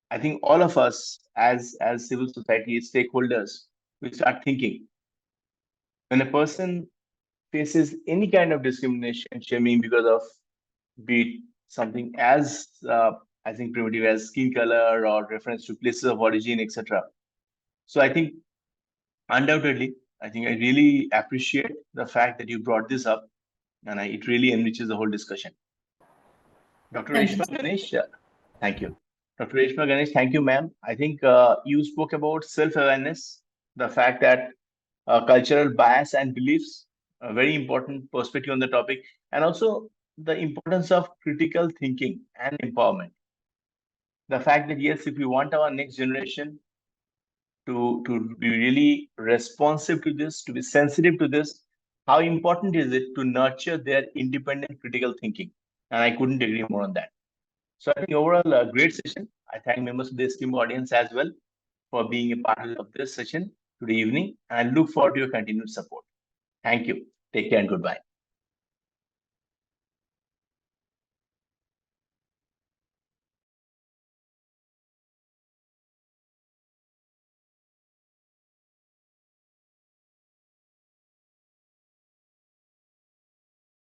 I think all of us as civil society stakeholders, we start thinking. When a person faces any kind of discrimination, shaming because of be it something as I think primitive as skin color or reference to places of origin, etc. So I think undoubtedly, I think I really appreciate the fact that you brought this up, and it really enriches the whole discussion. Dr. Reshma Ganesh, thank you. Dr. Reshma Ganesh, thank you, ma'am. I think you spoke about self-awareness, the fact that cultural bias and beliefs, a very important perspective on the topic, and also the importance of critical thinking and empowerment. The fact that, yes, if we want our next generation to be really responsive to this, to be sensitive to this, how important is it to nurture their independent critical thinking? And I couldn't agree more on that. So I think overall a great session. I thank members of the esteemed audience as well for being a part of this session today evening, and look forward to your continued support. Thank you. Take care and goodbye.